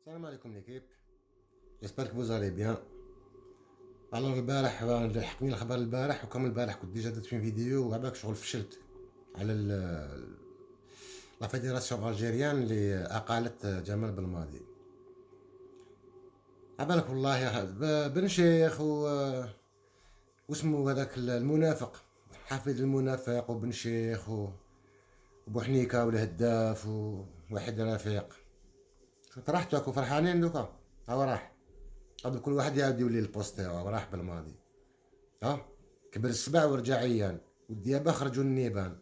السلام عليكم ليكيب. جيسبر كو فوز الي بيان. الوغ البارح لحقني الخبر البارح، وكم البارح كنت ديجا درت فيه فيديو وعباك شغل فشلت على لا فيدراسيون الجيريان اللي اقالت جمال بلماضي. عبالك والله يا بن شيخ واسمه هذاك المنافق، حافظ المنافق وبن شيخ وبوحنيكه والهداف وواحد رفيق. فرحتك وفرحانين دوكا. هاو راح قبل كل واحد يعاود يولي البوست تاعو راح بالماضي. ها كبر السبع ورجع عيان، والديابة خرجوا النيبان.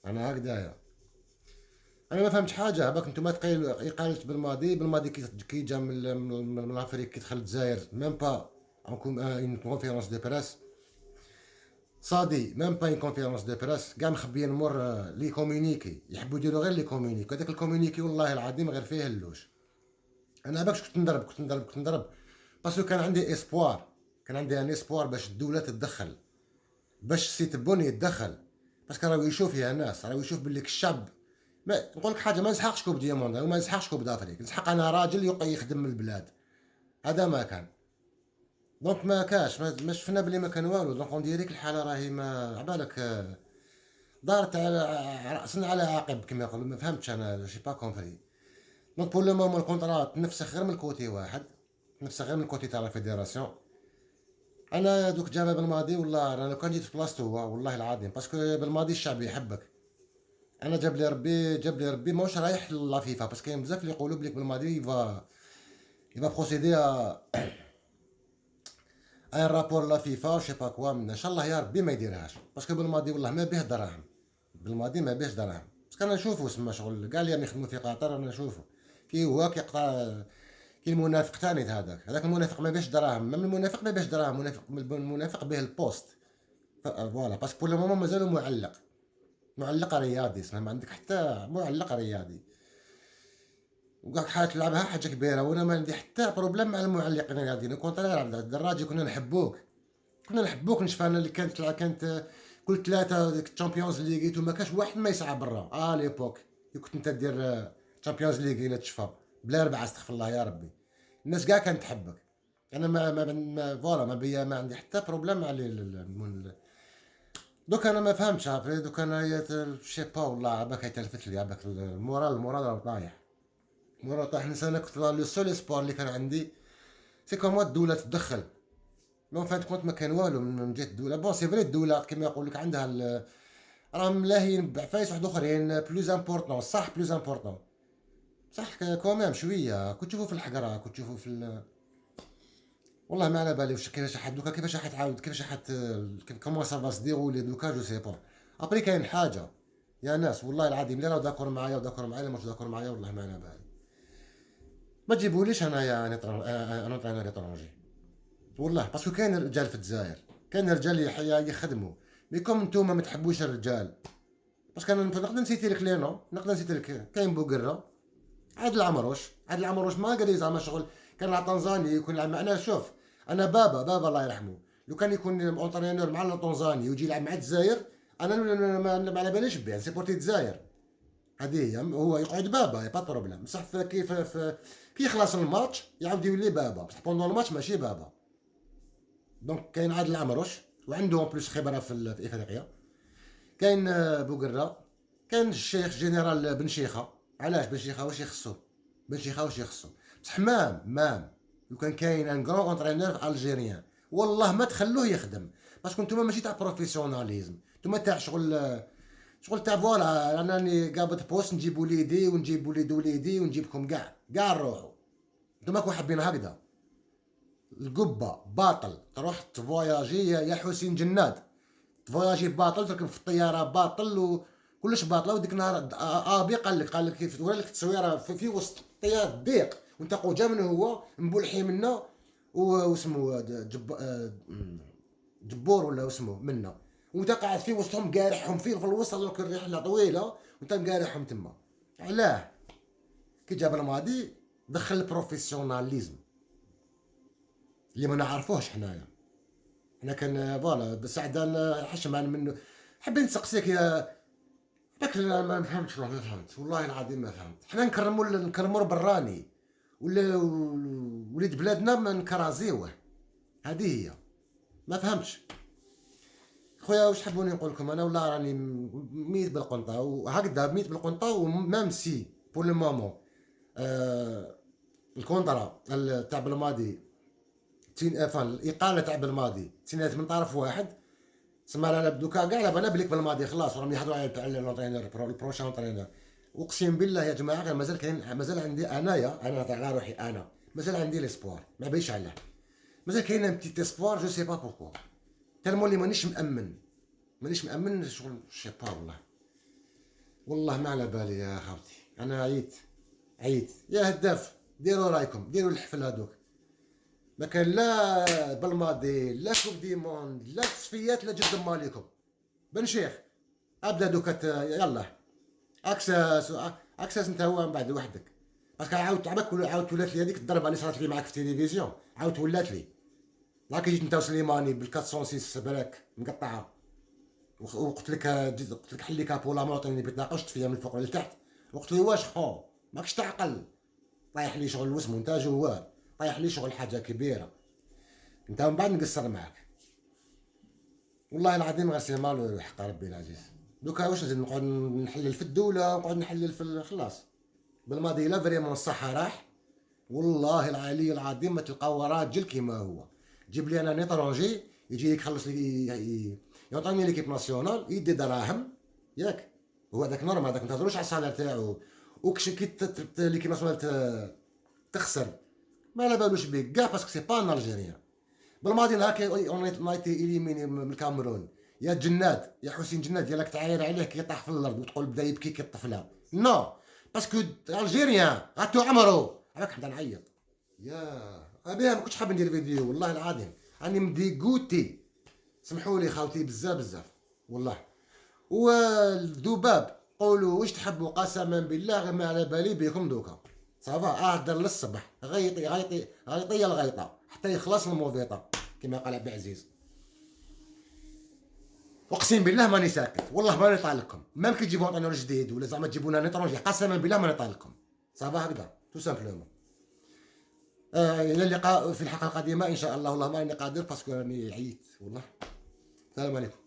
انا هكذايا. انا ما فهمتش حاجه. باك نتوما تقيل اقالت بالماضي كي جا من افريقيا كي دخل الجزائر ميم با اون كونفيرونس دو بريس. صادي ميم با اون كونفيرونس دو بريس، كاع مخبيين مور لي كومونيكي، يحبوا يديروا غير لي كومونيكي. هذاك الكومونيكي والله العظيم غير فيه اللوش. انا باكش كنت نضرب باسكو كان عندي اسبوار، كان عندي ان اسبوار باش الدوله تتدخل، باش سي تبوني يتدخل. باسكو راهو يشوف يا ناس، راهو يشوف باللي الشعب. ما نقول لك حاجه، ما نسحقش كوب ديموند وما نسحقش كوب دافريك، نسحق انا راجل يبقى يخدم من البلاد. هذا ما كان. دونك ما كاش ما شفنا بلي ما كان والو. دونك اون ديريك الحاله راهي ما عبالك دارت على راسنا على عقب كما يقولوا. ما فهمتش انا جي با كومبري. دونك بور لو مومون الكونترا تنفسخ غير من الكوتي واحد، تنفسخ غير من الكوتي تاع لا فيدراسيون. انا دوك جابها بالماضي والله انا لو كان جيت في بلاصتو هو والله العظيم، باسكو بالماضي الشعب يحبك. انا جاب لي ربي ماهوش رايح لا فيفا، باسكو كاين بزاف اللي يقولوا بليك بالماضي يفا بروسيدي ان رابور لا فيفا شي با كوا. من ان شاء الله يا ربي ما يديرهاش، باسكو بالماضي والله ما بيه دراهم. بالماضي ما بيهش دراهم، باسكو انا نشوفو سما شغل كاع اللي يخدموا في قطر. انا نشوفو كي هو كيقطع. كي المنافق تاني هذاك المنافق ما بيهش دراهم. من المنافق ما بيهش دراهم، المنافق به البوست. فوالا باسكو بور لو مومون مازالو معلق رياضي. اسمه ما عندك حتى معلق رياضي، وقاك حاجه تلعبها حاجه كبيره. وانا ما عندي حتى بروبليم مع المعلقين الرياضيين. كونترير عبد الدراجي كنا نحبوك نشفانا اللي كانت كل ثلاثه الشامبيونز ليغ وما كاش واحد ما يسعى برا. ليبوك كنت انت دير تشامبيونز ليغ الى تشفى بلا ربعه. استغفر الله يا ربي. الناس كاع كانت تحبك. انا فوالا ما عندي حتى بروبليم مع دوك. انا ما فهمتش ابري. دوك انا شي با والله عباك يتلفت لي عباك المورال راه طايح. المورال طايح. انا كنت لو سول اسبوار اللي كان عندي سي كوموا الدوله تدخل. لو فات كنت ما كان والو من جهه الدوله. بون سي فري الدوله كما يقول لك عندها راهم ملاهين بعفايس واحد اخرين بلوز امبورطون. صح بلوز امبورطون صح كومام شويه. كنت تشوفوا في الحقره، كنت تشوفوا والله ما على بالي واش كيفاش حد دوكا، كيفاش حتعاود، كيفاش كومون سا فا ديرولي دوكا. جو سي با. ابري كاين حاجه يا ناس والله العظيم اللي راه داكور معايا وداكور معايا، مش داكور معايا والله ما على بالي. ما تجيبوليش انايا انا طرينور ايترونجي والله. باسكو كاين رجال في الجزائر، كاين رجال يخدموا. مي كوم نتوما ما تحبوش الرجال. باسكو انا نقدر نسيتي لك لينو، نقدر نسيتي لك كاين بوقره. عاد العمروش ما قال زعما شغل. كان مع طنزاني يكون يلعب معنا. شوف انا بابا الله يرحمه لو كان يكون اونترينور مع الطنزاني ويجي يلعب مع الجزائر، انا ما على باليش بيه سيبورتي الجزائر. هذه هي. هو يقعد بابا با بروبليم. بصح كي يخلص الماتش يعاود يولي بابا، بصح بوندون الماتش ماشي بابا. دونك كاين عادل العمروش وعنده اون بلوس خبره في افريقيا. كاين بوقره. كاين الشيخ جنرال بن شيخه. علاش بن شيخه واش يخصو؟ بصح مام لو كان كاين ان كرون اونترينور الجيريان والله ما تخلوه يخدم. باسكو نتوما ماشي تاع بروفيسيوناليزم، نتوما تاع شغل تاع فوالا. راني قابض بوست نجيب وليدي ونجيب وليد وليدي ونجيبكم كاع نروحوا. نتوما كون حابين هكذا القبه باطل تروح تفواياجي يا حسين جناد. تفواياجي باطل، تركب في الطياره باطل وكلش باطله. وديك النهار ابي قال لك كيف توري لك التصويره في وسط الطياره ضيق وانت قوجا منه هو مبولحي منه واسمه جبور ولا اسمه منه، وانت قاعد في وسطهم قارحهم في الوسط. هذوك الرحله طويله وانت مقارحهم تما. علاه كي جاب الماضي دخل البروفيسيوناليزم اللي ما نعرفوهش حنايا. حنا كان فوالا بسعدان حشمان منه. حبيت نسقسيك يا داك ما فهمتش والله ما فهمت والله العظيم ما فهمت. حنا نكرموا البراني ولا وليد بلادنا ما نكرازيوه. هذه هي ما فهمتش خويا. واش تحبوني نقول لكم انا؟ والله راني ميت بالقنطه وهكذا، ميت بالقنطه. ومام سي بور لو مومون الكونترا تاع بالماضي الاقاله تاع بالماضي تينات من طرف واحد. سما انا دوكا كاع انا بليك بالماضي خلاص، راهم يهضروا على تاع لونترينور البروشان اونترينور. اقسم بالله يا جماعه غير مازال كاين، مازال عندي انا تاع روحي، انا مازال عندي ليسبوار، ما بيش عليه. مازال كاين ان بتيت اسبوار، جو سي با بوركوا. تالمون اللي مانيش مأمن شغل شي با. والله ما على بالي يا خاوتي. انا عييت يا هداف. ديروا رايكم، ديروا الحفل هذوك. ما كان لا بالماضي لا كوب دي موند لا تصفيات لا جد مالكم. بن شيخ ابدا دوكا يلا اكساس انت هو من بعد وحدك. باسكو عاود تعبك عاود ولات لي هذيك الضربه اللي صارت لي معاك في التلفزيون، عاود ولات لي. لاكي جيت انت وسليماني بال 406 براك مقطعه، وقلت لك حلي كابو لا موطني بتناقشت فيها من الفوق للتحت. وقلت لي واش خو ماكش تعقل؟ طايح لي شغل واسمو انت جوال، طايح لي شغل حاجه كبيره. انت من بعد نقصر معاك والله العظيم. غير سي مالو حق ربي العزيز. دوكا واش نزيد نقعد نحلل في الدوله ونقعد نحلل في خلاص. بالماضي لا فريمون الصحه راح. والله العلي العظيم ما تلقاو راجل كيما هو. جيب لي انا نيترونجي يجي يخلص لي يعطيني ليكيب ناسيونال يدي دراهم ياك. هو هذاك نورمال، هذاك ما تهضروش على الصالير تاعو. وكش كي ليكيب ناسيونال تخسر ما على بالوش بيك كاع، باسكو سي با ان الجيريان. بالماضي هاكا نايتي اليميني من الكاميرون. يا جناد يا حسين جناد ديالك تعاير عليه كي يطيح في الارض وتقول بدا يبكي كي الطفله. نو باسكو الجيريان غاتو عمرو راك حدا نعيط. يا ابيها ما كنتش حاب ندير فيديو والله العظيم، راني مديغوتي. سمحوا لي خاوتي بزاف والله. والذباب قولوا واش تحبوا، قسما بالله غير ما على بالي بكم دوكا. صافا اهدر للصبح غيطي الغيطه حتى يخلص الموفيطه كما قال عبد العزيز. اقسم بالله ماني ساكت، والله ماني طالقكم. مام كي تجيبوا نطرونج جديد ولا زعما تجيبوا لنا نطرونج، قسما بالله ماني طالقكم. صافا هكذا تو سامبلومون. الى اللقاء في الحلقه القادمه ان شاء الله. والله ماني قادر باسكو راني عييت والله. السلام عليكم.